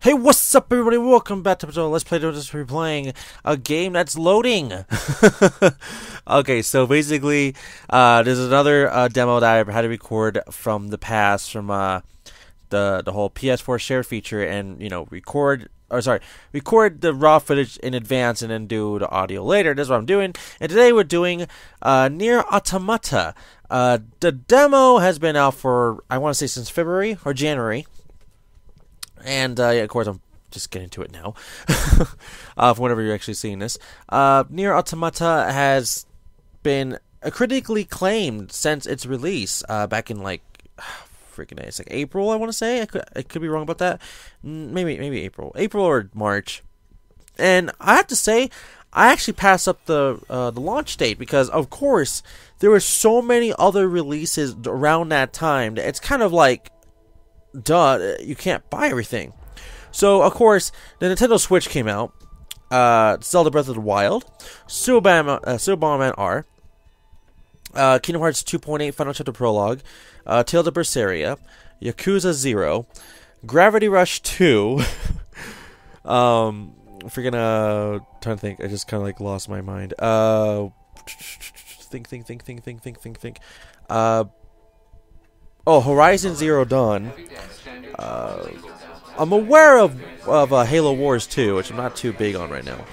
Hey, what's up, everybody? Welcome back to Let's Play. We're playing a game that's loading. Okay, so basically, there's another demo that I had to record from the past, from the whole PS4 share feature, and record the raw footage in advance and then do the audio later. That's what I'm doing. And today we're doing Nier Automata. The demo has been out for, I want to say, since February or January. And, yeah, of course, I'm just getting to it now, for whenever you're actually seeing this. Nier Automata has been critically acclaimed since its release, back in, it's like April, I want to say. I could be wrong about that. Maybe April or March. And I have to say, I actually passed up the launch date because, of course, there were so many other releases around that time that it's kind of like, duh, you can't buy everything. So, of course, the Nintendo Switch came out. Zelda Breath of the Wild, Super Bomberman R, Kingdom Hearts 2.8 Final Chapter Prologue, Tales of Berseria, Yakuza 0, Gravity Rush 2. Trying to think. I just kind of lost my mind. Think. Horizon Zero Dawn. I'm aware of Halo Wars 2, which I'm not too big on right now.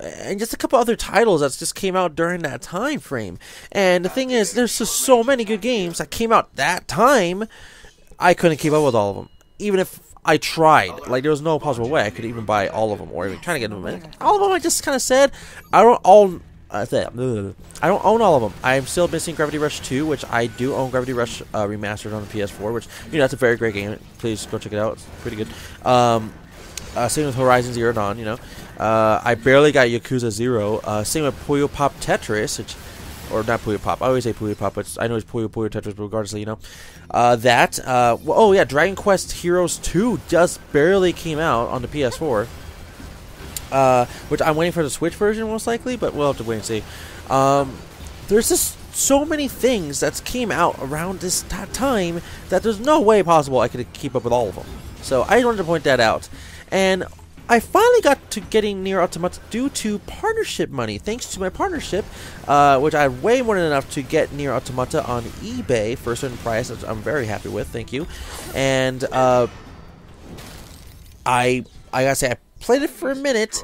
And just a couple other titles that just came out during that time frame. And the thing is, there's just so many good games that came out that time, I couldn't keep up with all of them. Even if I tried. There was no possible way I could even buy all of them, or even try to get them. All of them, I just kind of said, I don't own all of them. I'm still missing Gravity Rush 2, which I do own. Gravity Rush Remastered on the PS4, which, that's a very great game. Please go check it out. It's pretty good. Same with Horizon Zero Dawn, I barely got Yakuza 0. Same with Puyo Pop Tetris, or not Puyo Pop. I always say Puyo Pop, but I know it's Puyo Tetris, but regardless, Dragon Quest Heroes 2 just barely came out on the PS4. Which I'm waiting for the Switch version most likely, but we'll have to wait and see. There's just so many things that came out around this time that there's no way possible I could keep up with all of them. So I wanted to point that out. And I finally got to getting Nier Automata due to partnership money. Thanks to my partnership, which I had way more than enough to get Nier Automata on eBay for a certain price, which I'm very happy with. Thank you. And I gotta say, I played it for a minute,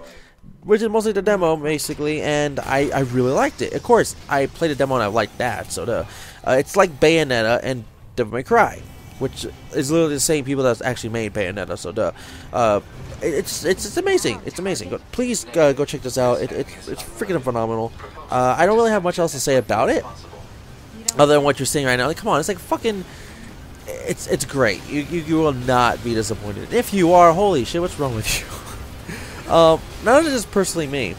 which is mostly the demo, basically, and I really liked it. Of course, I played the demo and I liked that, so it's like Bayonetta and Devil May Cry, which is literally the same people that actually made Bayonetta, so it's amazing. It's amazing. Please go check this out. It's freaking phenomenal. I don't really have much else to say about it, other than what you're seeing right now. Come on, it's like fucking... It's great. You will not be disappointed. If you are, holy shit, what's wrong with you? None of this is personally me.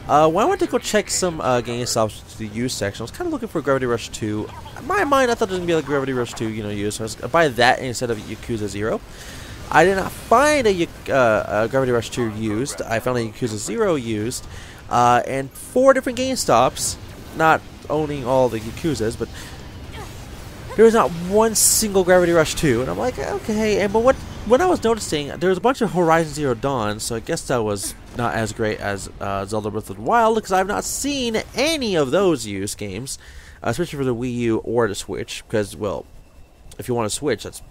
When I went to go check some GameStops to the used section, I was kind of looking for Gravity Rush 2. In my mind, I thought it was going to be like Gravity Rush 2, used. So I was going to buy that instead of Yakuza 0. I did not find a Gravity Rush 2 used. I found a Yakuza 0 used. And 4 different GameStops, not owning all the Yakuzas, but there was not one single Gravity Rush 2. And I'm like, okay. But when I was noticing, there was a bunch of Horizon Zero Dawn, so I guess that was not as great as Zelda Breath of the Wild, because I've not seen any of those used games, especially for the Wii U or the Switch, because, well, if you want a Switch, it's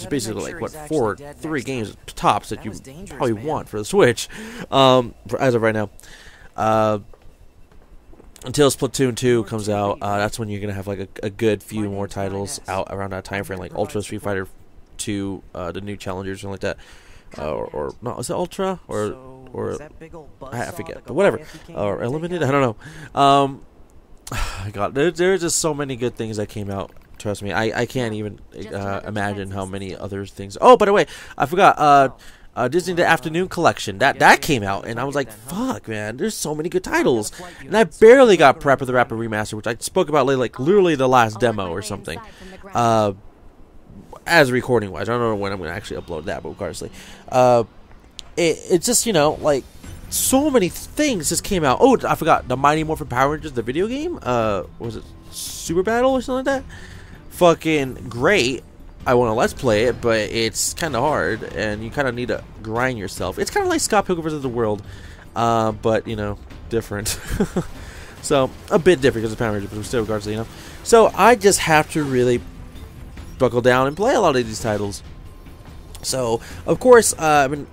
basically like, 3 games tops that you probably want for the Switch, as of right now. Until Splatoon 2 comes out, that's when you're going to have a good few more titles out around that time frame, like Ultra Street Fighter 2, the new challengers, something like that, or no, is it Ultra or I forget, but whatever, or Eliminated, I don't know. God, there's just so many good things that came out. Trust me, I can't even imagine how many other things. Oh, by the way, I forgot. Disney The Afternoon Collection, that came out, and I was like, fuck, man, there's so many good titles. And I barely got Parappa the Rapper Remastered, which I spoke about literally the last demo or something. As recording wise, I don't know when I'm going to actually upload that, but regardless, it's just, so many things just came out. Oh, I forgot, the Mighty Morphin Power Rangers, the video game, was it Super Battle or something like that? Fucking great. I want to let's play it, but it's kind of hard, and you kind of need to grind yourself. It's kind of like Scott Pilgrim vs. the World, but you know, different. So a bit different because of Power Rangers, but still, regardless, you know. So I just have to really buckle down and play a lot of these titles. So of course, I've been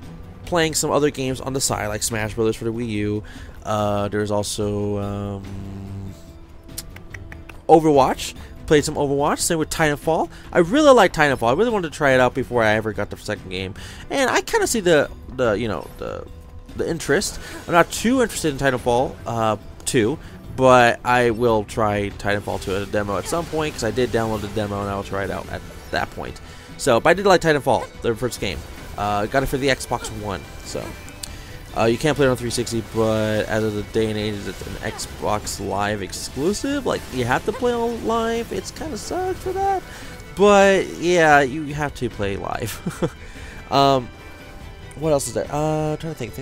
playing some other games on the side, like Smash Brothers for the Wii U. There's also Overwatch. Played some Overwatch. Same with Titanfall. I really like Titanfall. I really wanted to try it out before I ever got the second game, and I kind of see the interest. I'm not too interested in Titanfall 2. But I will try Titanfall 2 at a demo at some point, because I did download the demo and I will try it out at that point. So, but I did like Titanfall, the first game. Got it for the Xbox One. So, you can't play it on 360, but as of the day and age, it's an Xbox Live exclusive. Like, you have to play on live. It's kind of sucks for that. But, yeah, you have to play live. What else is there? Trying to think.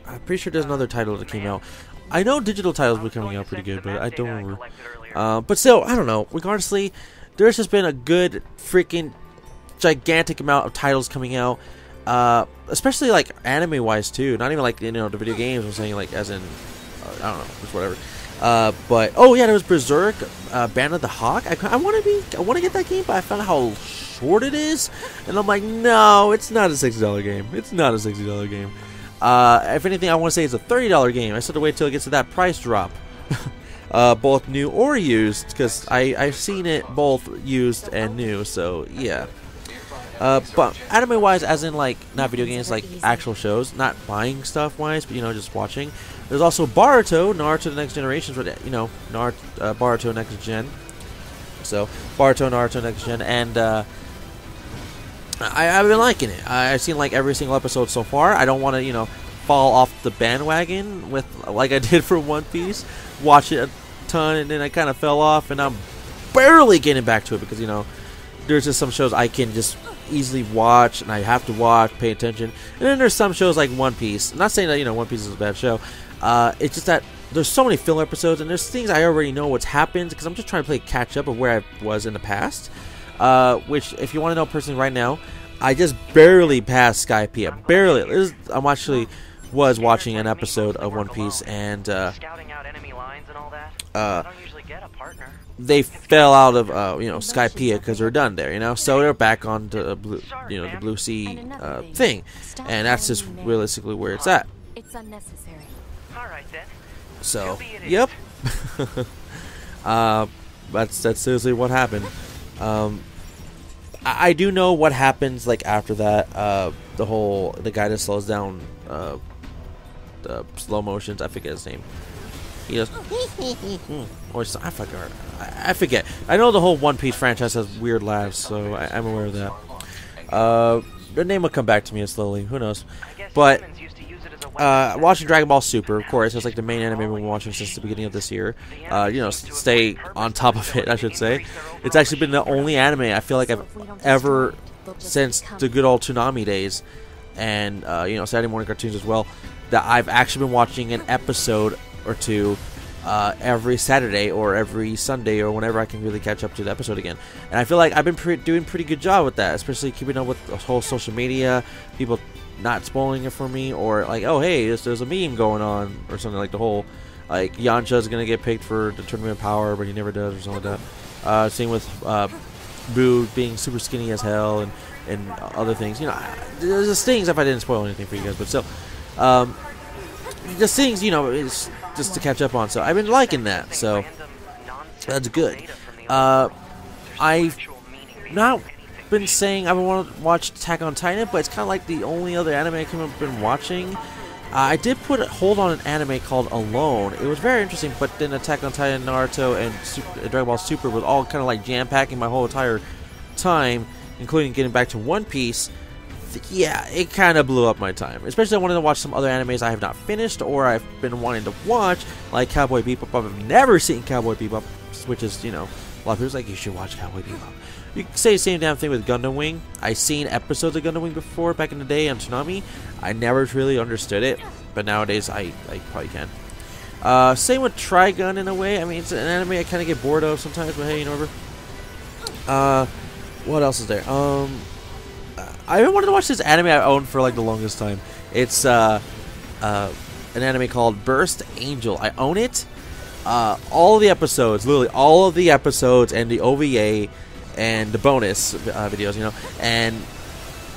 I'm pretty sure there's another title that came out. I know digital titles were coming out pretty good, but I don't remember. But still, I don't know. Regardlessly, there's just been a good freaking gigantic amount of titles coming out, especially like anime-wise too. Not even like, you know, the video games. I'm saying like as in I don't know, just whatever. But oh yeah, there was Berserk, Band of the Hawk. I want to get that game, but I found out how short it is, and I'm like, no, it's not a $60 game. It's not a $60 game. If anything, I want to say it's a $30 game. I still have to wait till it gets to that price drop. Both new or used, because I've seen it both used and new, so yeah. But anime-wise, as in like, not video games, like actual shows, not buying stuff-wise, but you know, just watching. There's also Naruto The Next Generation, you know, Naruto Next Gen. So, Naruto Next Gen, and I've been liking it. I've seen like every single episode so far. I don't want to, you know, fall off the bandwagon with like I did for One Piece. Watch it a ton, and then I kind of fell off, and I'm barely getting back to it because, you know, there's just some shows I can just easily watch, and I have to watch, pay attention. And then there's some shows like One Piece. I'm not saying that, you know, One Piece is a bad show. It's just that there's so many filler episodes, and there's things I already know what's happened because I'm just trying to play catch up of where I was in the past. Which, if you want to know personally right now, I just barely passed Skypiea. Barely. I'm actually was watching an episode of One Piece, and they fell out of you know, Skypiea because they're done there, you know. So they're back on the blue, you know, the Blue Sea thing, and that's just realistically where it's at. It's unnecessary. All right then. So, yep. That's seriously what happened. I do know what happens like after that. The guy that slows down the slow motions. I forget his name. He goes, or I forget. I know the whole One Piece franchise has weird laughs, so I'm aware of that. The name will come back to me slowly. Who knows? But watching Dragon Ball Super, of course, it's like the main anime we've been watching since the beginning of this year. You know, stay on top of it, I should say. It's actually been the only anime I feel like I've ever, since the good old Toonami days, and you know, Saturday morning cartoons as well, that I've actually been watching an episode or two every Saturday or every Sunday or whenever I can really catch up to the episode again. And I feel like I've been doing pretty good job with that, especially keeping up with the whole social media, people not spoiling it for me, or like, oh hey, there's a meme going on, or something like the whole, like, Yamcha's gonna get picked for the Tournament of Power, but he never does, or something like that. Same with Boo being super skinny as hell, and other things. You know, there's just things, if I didn't spoil anything for you guys, but still, just things, you know, it's just to catch up on. So I've been liking that, so that's good. I've not been saying I want to watch Attack on Titan, but it's kind of like the only other anime I've been watching. I did put a hold on an anime called Alone. It was very interesting, but then Attack on Titan, Naruto, and Dragon Ball Super was all kind of like jam-packing my whole entire time, including getting back to One Piece. Yeah, it kind of blew up my time. Especially I wanted to watch some other animes I have not finished, or I've been wanting to watch, like Cowboy Bebop. I've never seen Cowboy Bebop, which is, you know, a lot of people's like, you should watch Cowboy Bebop. You can say the same damn thing with Gundam Wing. I've seen episodes of Gundam Wing before, back in the day on Toonami. I never really understood it, but nowadays I probably can. Same with Trigun in a way. I mean, it's an anime I kind of get bored of sometimes, but hey, you know, whatever. What else is there? I wanted to watch this anime I owned for like the longest time. It's an anime called Burst Angel. I own it. All the episodes, literally all of the episodes, and the OVA and the bonus videos, you know. And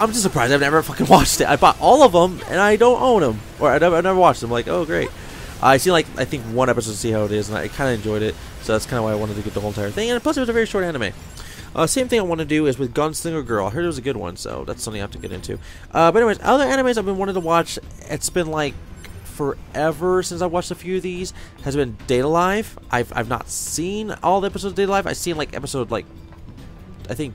I'm just surprised I've never fucking watched it. I bought all of them and I don't own them, or I never watched them. Like, oh great. I seen like I think one episode to see how it is, and I kind of enjoyed it. So that's kind of why I wanted to get the whole entire thing. And plus, it was a very short anime. Same thing I want to do is with Gunslinger Girl. I heard it was a good one, so that's something I have to get into. But anyways, other animes I've been wanting to watch, it's been like forever since I watched a few of these, has been Date A Live. I've not seen all the episodes of Date A Live. I've seen like episode like, I think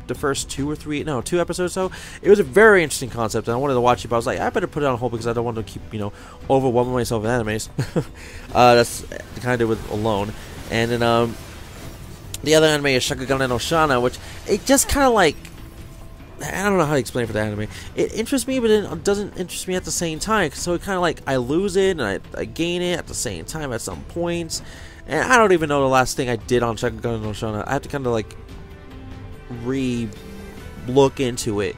the first two episodes. So it was a very interesting concept, and I wanted to watch it, but I was like, I better put it on hold because I don't want to keep, you know, overwhelming myself with animes. That's kind of did with Alone. And then the other anime is Shakugan no Shana, which it just kind of like, I don't know how to explain for the anime. It interests me, but it doesn't interest me at the same time. So it kind of like, I lose it and I gain it at the same time at some points. And I don't even know the last thing I did on Shakugan no Shana. I have to kind of like look into it.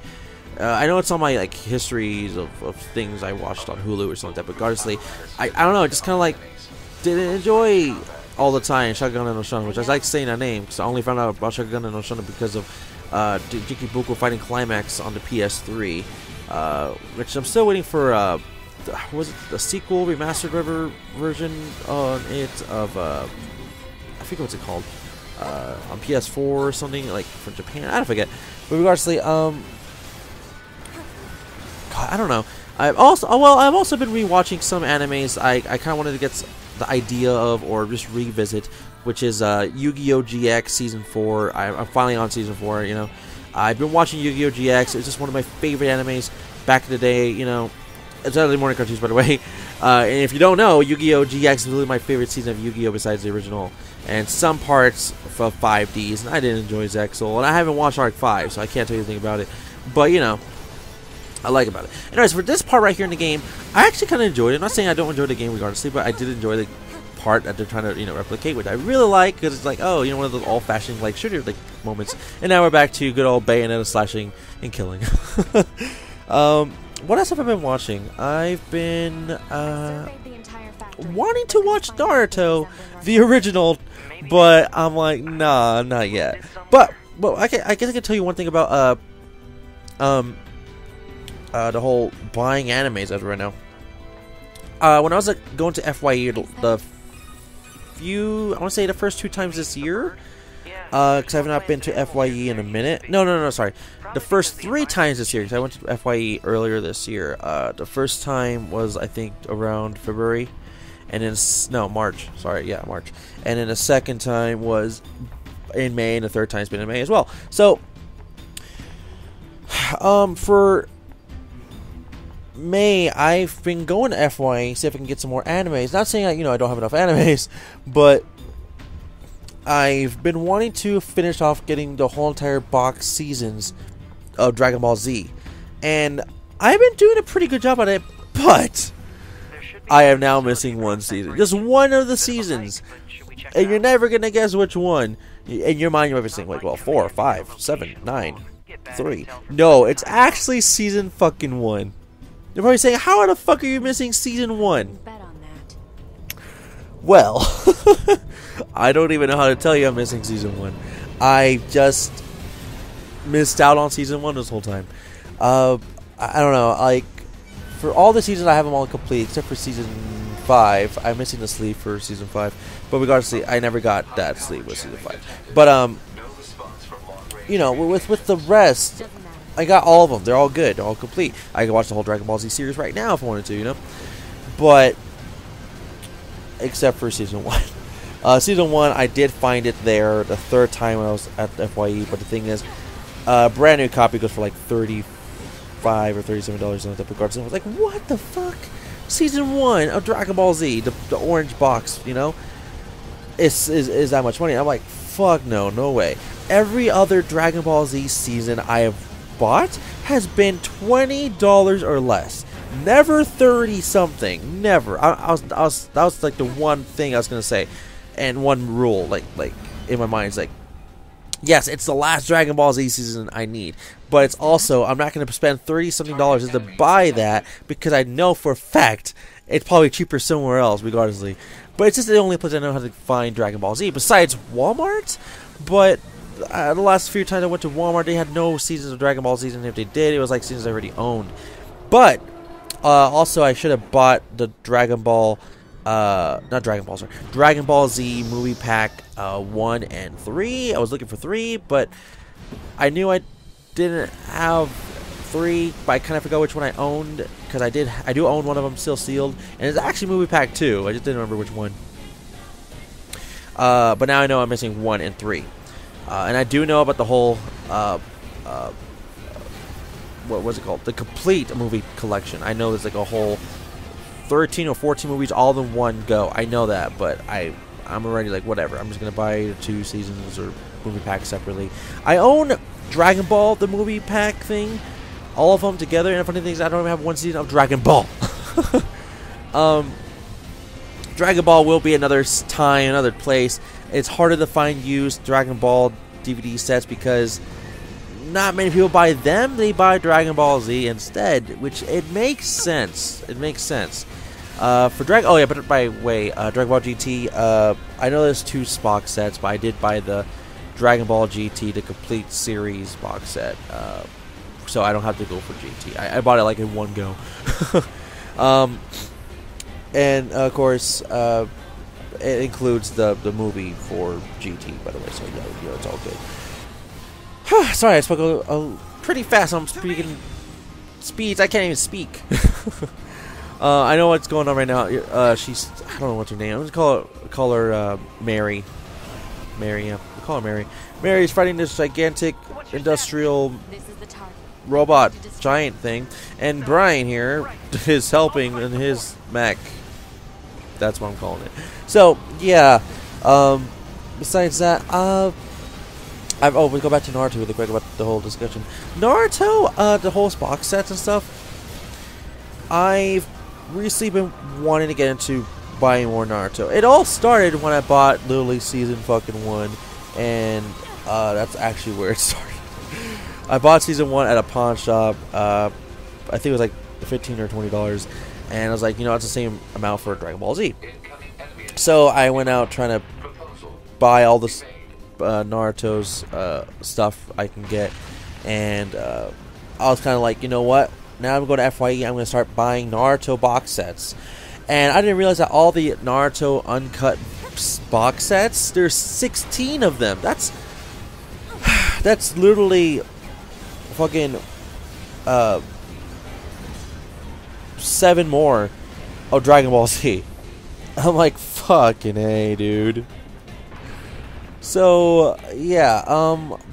I know it's on my like histories of things I watched on Hulu or something like that, but regardlessly, I don't know, I just kind of like didn't enjoy all the time Shakugan no Shana, which I like saying that name because I only found out about Shakugan no Shana because of Jikibuku Fighting Climax on the PS3, which I'm still waiting for. Was it the sequel remastered version on it of I forget what's it called, on PS4 or something, like for Japan, I don't forget. But regardlessly, God, I don't know. I've also been rewatching some animes I kind of wanted to get the idea of, or just revisit, which is Yu-Gi-Oh! GX Season 4. I'm finally on Season 4, you know. I've been watching Yu-Gi-Oh! GX. It's just one of my favorite animes back in the day, you know. It's Saturday morning cartoons, by the way. And if you don't know, Yu-Gi-Oh! GX is really my favorite season of Yu-Gi-Oh! Besides the original. And some parts for 5Ds, and I didn't enjoy Zexal. And I haven't watched Arc 5, so I can't tell you anything about it. But, you know, I like about it. Anyways, for this part right here in the game, I actually kind of enjoyed it. I'm not saying I don't enjoy the game regardlessly, but I did enjoy the part that they're trying to, you know, replicate, which I really like, because it's like, oh, you know, one of those old-fashioned like shooter like moments. And now we're back to good old Bayonetta slashing and killing. What else have I been watching? I've been wanting to watch Naruto, the original, but I'm like, nah, not yet. But I guess I can tell you one thing about the whole buying animes as of right now. When I was going to FYE, I want to say the first 2 times this year, because I have not been to FYE in a minute. No, sorry. The first 3 times this year, because I went to FYE earlier this year. The first time was, I think, around February, and then March. Sorry, yeah, March. And then the second time was in May, and the third time's been in May as well. So, for May, I've been going to FYE, see if I can get some more animes. Not saying, you know, I don't have enough animes, but I've been wanting to finish off getting the whole entire box seasons of Dragon Ball Z, and I've been doing a pretty good job on it, but I am now missing one season, just one of the seasons, and you're never gonna guess which one. In your mind, you're always thinking, like, well, 4, 5, 7, 9, 3. No, it's actually season fucking 1. You're probably saying, how the fuck are you missing season 1? Well, I don't even know how to tell you I'm missing season 1. I just missed out on season 1 this whole time. I don't know, like, for all the seasons I have them all complete, except for season 5. I'm missing the sleeve for season 5. But regardless, I never got that sleeve with season 5. But, you know, with the rest, I got all of them. They're all good. They're all complete. I can watch the whole Dragon Ball Z series right now if I wanted to, you know. But, except for season 1. Season 1, I did find it there the 3rd time when I was at the FYE. But the thing is, brand new copy goes for like $35 or $37 in the regardless. I was like, what the fuck? Season 1 of Dragon Ball Z, the orange box, you know, is that much money? I'm like, fuck no, no way. Every other Dragon Ball Z season I have bought has been $20 or less. Never 30 something. Never. That was like the one thing I was gonna say, and one rule like in my mind is like, yes, it's the last Dragon Ball Z season I need, but it's also, I'm not going to spend $30-something to buy that because I know for a fact it's probably cheaper somewhere else, regardlessly. But it's just the only place I know how to find Dragon Ball Z, besides Walmart. But the last few times I went to Walmart, they had no seasons of Dragon Ball Z, and if they did, it was like seasons I already owned. But also, I should have bought the Dragon Ball, not Dragon Ball, sorry, Dragon Ball Z movie pack 1 and 3. I was looking for 3, but I knew I didn't have 3, but I kind of forgot which one I owned, because I do own one of them still sealed, and it's actually movie pack 2. I just didn't remember which one. But now I know I'm missing 1 and 3. And I do know about the whole, what was it called? The complete movie collection. I know there's like a whole 13 or 14 movies all in one go. I know that, but I'm already like, whatever. I'm just going to buy the 2 seasons or movie packs separately. I own Dragon Ball, the movie pack thing. All of them together. And the funny thing is, I don't even have 1 season of Dragon Ball. Dragon Ball will be another time, another place. It's harder to find used Dragon Ball DVD sets because not many people buy them. They buy Dragon Ball Z instead, which it makes sense. It makes sense. For Dragon, oh yeah, but by the way, Dragon Ball GT. I know there's 2 box sets, but I did buy the Dragon Ball GT, the complete series box set. So I don't have to go for GT. I bought it like in one go. And of course, it includes the movie for GT, by the way. So yeah, it's all good. Sorry, I spoke a pretty fast. I'm speaking speeds. I can't even speak. I know what's going on right now. She's, I don't know what's her name. I'm gonna call her Mary. Mary, yeah. We'll call her Mary. Mary is fighting this gigantic industrial robot giant thing, and Brian here is helping in his mech. That's what I'm calling it. So yeah. Besides that, we go back to Naruto really quick about the whole discussion. Naruto, the whole box sets and stuff. I've recently been wanting to get into buying more Naruto. It all started when I bought literally season fucking 1, and that's actually where it started. I bought season 1 at a pawn shop. I think it was like $15 or $20, and I was like, you know, it's the same amount for Dragon Ball Z. So I went out trying to buy all this Naruto's stuff I can get, and I was kind of like, you know what? Now I'm going to FYE. I'm going to start buying Naruto box sets, and I didn't realize that all the Naruto uncut box sets, there's 16 of them. That's literally fucking 7 more of Dragon Ball Z. I'm like, fucking A, dude. So yeah,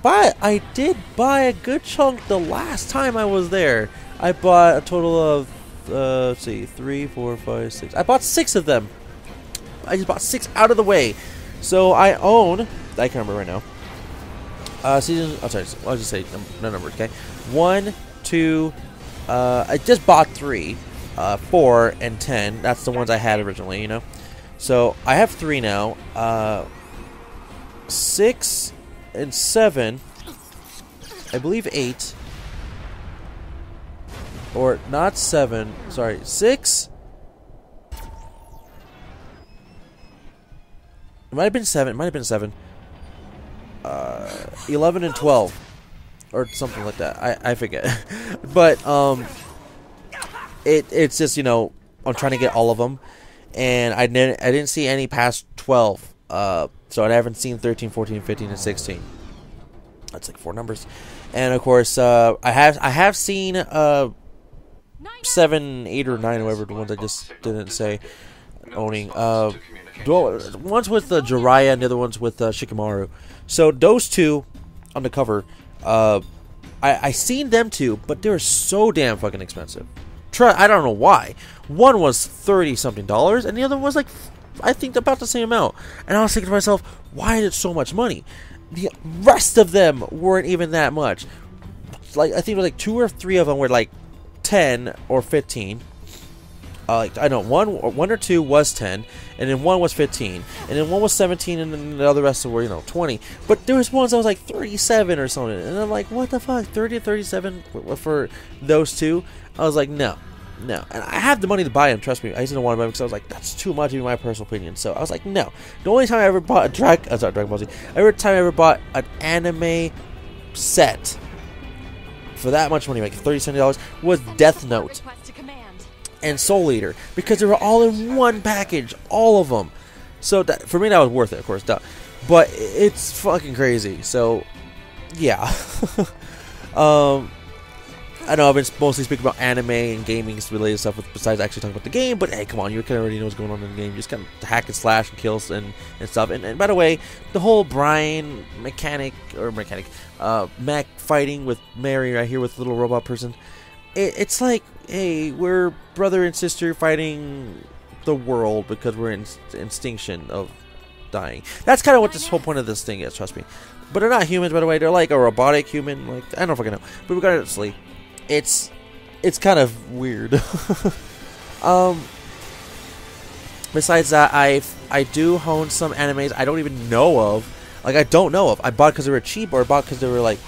but I did buy a good chunk the last time I was there. I bought a total of let's see, 3, 4, 5, 6. I bought 6 of them. I just bought 6 out of the way. So I own, I can't remember right now. Season, oh sorry, I'll just say no numbers, okay? 1, 2, I just bought 3, 4, and 10. That's the ones I had originally, you know. So I have 3 now. 6 and 7, I believe 8, or not 7, sorry, 6, it might have been 7, 11 and 12, or something like that, I forget, but, it's just, you know, I'm trying to get all of them, and I didn't see any past 12, so I haven't seen 13, 14, 15, and 16. That's like 4 numbers. And of course, I have seen 7, 8, or 9, whatever the ones I just didn't say owning. One's with Jiraiya and the other one's with Shikamaru. So those 2 on the cover, I seen them too, but they're so damn fucking expensive. I don't know why. One was $30-something, and the other was like, I think about the same amount. And I was thinking to myself, why is it so much money? The rest of them weren't even that much. Like, I think it was like 2 or 3 of them were like 10 or 15. Like I know one or two was 10, and then one was 15, and then one was 17, and then the other rest were 20. But there was ones that was like 37 or something, and I'm like, what the fuck, 30 to 37 for those two? I was like, no. And I have the money to buy them. Trust me, I just didn't want to buy them because I was like, that's too much in my personal opinion. So I was like, no. The only time I ever bought a Dragon Ball Z, every time I ever bought an anime set for that much money, like $30-70, was Death Note and Soul Eater, because they were all in one package, all of them. So that, for me, that was worth it, of course, duh. But it's fucking crazy. So yeah. I know I've been mostly speaking about anime and gaming related stuff besides actually talking about the game, but hey, come on, you can already know what's going on in the game. You just kind of hack and slash and kills and stuff. And by the way, the whole Brian mech fighting with Mary right here with little robot person, it's like, hey, we're brother and sister fighting the world because we're in extinction of dying. That's kind of what this whole point of this thing is, trust me. But they're not humans, by the way. They're like a robotic human. Like, I don't know if I can know. But regardlessly, it's kind of weird. Besides that, I do own some animes I don't even know of. Like, I don't know of. I bought because they were cheap, or I bought because they were like,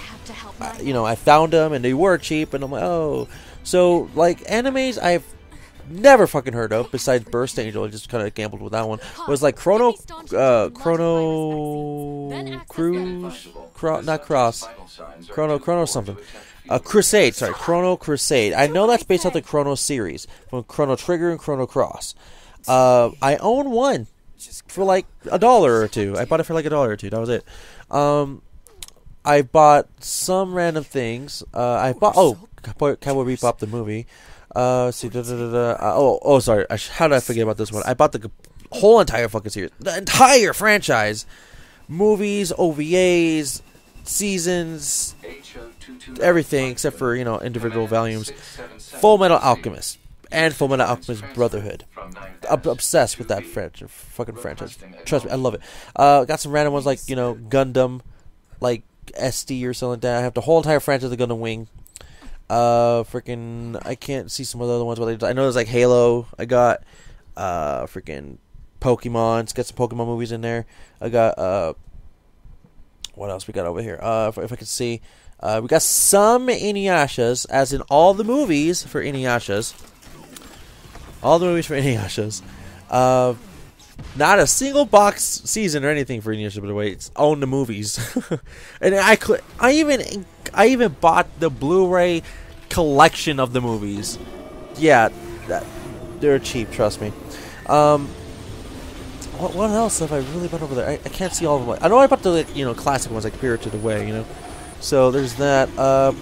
I found them and they were cheap, and I'm like, oh. So, like, animes I've never fucking heard of, besides Burst Angel. I just kind of gambled with that one. Was like Chrono something. Crusade, sorry, Chrono Crusade. I know that's based off the Chrono series from Chrono Trigger and Chrono Cross. I own one for like $1 or $2. I bought it for like $1 or $2. That was it. I bought some random things. I bought Cowboy Bebop the movie. Sorry. How did I forget about this one? I bought the whole entire fucking series, the entire franchise, movies, OVAs, seasons, everything except for individual volumes. Full Metal Alchemist and Full Metal Alchemist Brotherhood. I'm obsessed with that fucking franchise. Trust me, I love it. Got some random ones like Gundam, like SD or something like that. I have the whole entire franchise of Gundam Wing. Freaking, I can't see some of the other ones, but I know there's like Halo. I got freaking Pokemon. It's got some Pokemon movies in there. I got what else we got over here? If I could see, we got some Inuyashas, as in all the movies for Inuyashas. All the movies for Inuyashas. Not a single box season or anything for Inuyasha, by the way. It's own the movies. And I even bought the Blu-ray collection of the movies. Yeah, they're cheap, trust me. What else have I really bought over there? I can't see all of them. I know I bought the classic ones like Spirited Away, So there's that.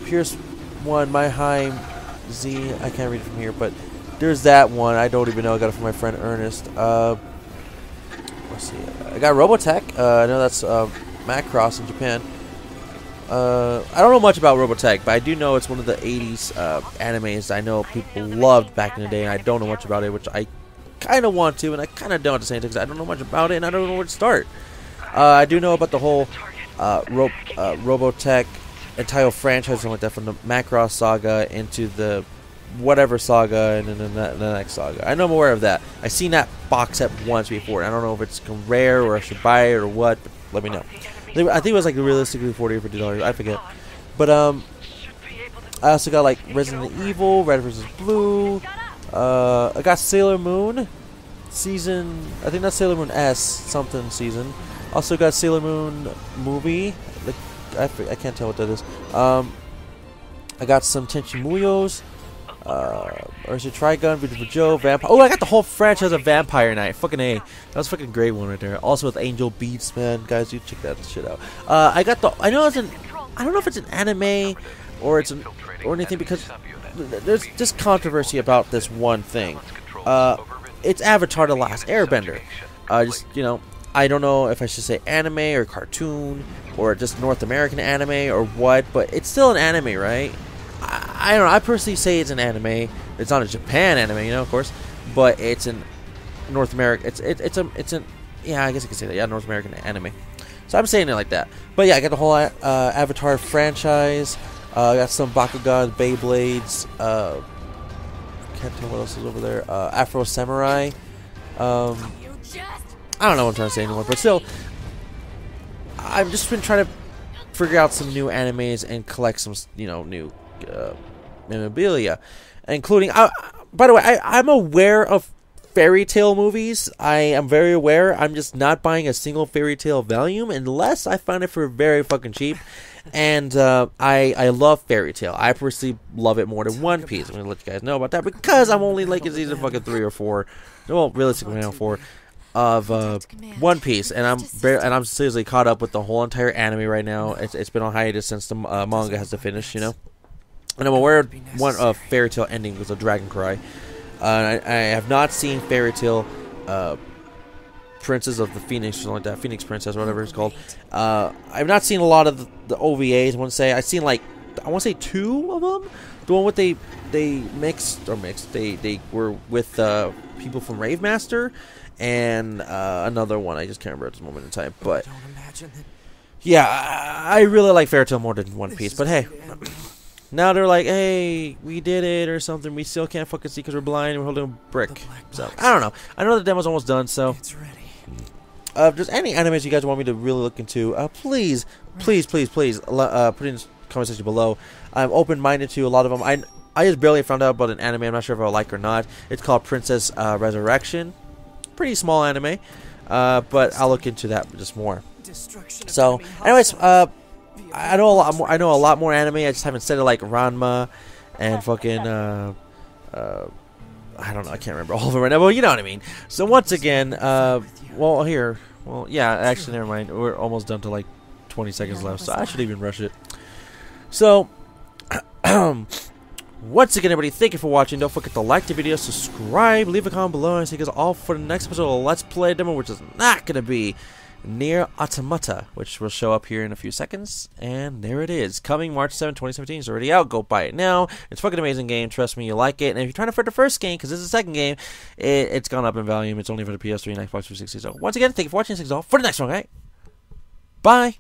Here's one, My High Z. I can't read it from here, but there's that one. I don't even know. I got it from my friend Ernest. Let's see. I got Robotech. I know that's Macross in Japan. I don't know much about Robotech, but I do know it's one of the 80s animes I know people loved back in the day, and I don't know much about it, which I kind of want to, and I kind of don't at the same time, because I don't know much about it, and I don't know where to start. I do know about the whole Robotech entire franchise, something like that, from the Macross saga into the whatever saga and then the next saga. I know I'm aware of that. I've seen that box set once before. I don't know if it's rare or I should buy it or what, but let me know. I think it was like realistically $40 or $50. I forget. But I also got like Resident Evil, Red vs. Blue. I got Sailor Moon season. I think that's Sailor Moon S something season. Also got Sailor Moon movie. Like, I can't tell what that is. I got some Tenchi Muyos. Ursa Trigun, Beautiful Joe, Vampire. Oh, I got the whole franchise of Vampire Knight. Fucking A. That was a fucking great one right there. Also with Angel Beats, man. Guys, you check that shit out. I got the. I know it's an. I don't know if it's an anime or it's an or anything, because there's just controversy about this one thing. It's Avatar: The Last Airbender. I don't know if I should say anime or cartoon or just North American anime or what, but it's still an anime, right? I don't know. I personally say it's an anime. It's not a Japan anime, of course, but it's in North America. It's an yeah, I guess I could say that. Yeah, North American anime. So I'm saying it like that. But yeah, I got the whole Avatar franchise. I got some Bakugan, Beyblades. can't tell what else is over there. Afro Samurai. I don't know what I'm trying to say anymore, but still, I've just been trying to figure out some new animes and collect some, new memorabilia, including. By the way, I'm aware of fairy tale movies. I am very aware. I'm just not buying a single fairy tale volume unless I find it for very fucking cheap. And I love fairy tale. I personally love it more than One Piece. I'm gonna let you guys know about that because I'm only like in season fucking 3 or 4. Well, realistically now 4 of One Piece, and I'm seriously caught up with the whole entire anime right now. It's been on hiatus since the manga has to finish, And I'm aware of one of Fairy Tail ending because of Dragon Cry. I have not seen Fairy Tail Princess of the Phoenix, or something like that, Phoenix Princess, whatever it's called. I've not seen a lot of the OVAs. I want to say I've seen like 2 of them. The one with they were with people from Rave Master, and another one I just can't remember at this moment in time. But yeah, I really like Fairy Tail more than One Piece. But hey. Now they're like, hey, we did it or something. We still can't fucking see because we're blind and we're holding a brick. So, I don't know. I know the demo's almost done, so. It's ready. If there's any animes you guys want me to really look into, please put it in the comment section below. I'm open-minded to a lot of them. I just barely found out about an anime. I'm not sure if I'll like or not. It's called Princess Resurrection. Pretty small anime, but I'll look into that just more. So, anyways, I know a lot more. I know a lot more anime. I just haven't said it like Ranma and fucking I don't know. I can't remember all of them right now. But you know what I mean. So once again, yeah. Actually, never mind. We're almost done to like 20 seconds left, so I should even rush it. So once again, everybody, thank you for watching. Don't forget to like the video, subscribe, leave a comment below, and see you guys all for the next episode of Let's Play demo, which is not gonna be Nier Automata, which will show up here in a few seconds. And there it is, coming March 7, 2017. It's already out. Go buy it now. It's a fucking amazing game. Trust me, you like it. And if you're trying to for the first game, because this is the second game, it's gone up in volume. It's only for the PS3 and Xbox 360. So once again, thank you for watching. See you all for the next one, okay? Bye.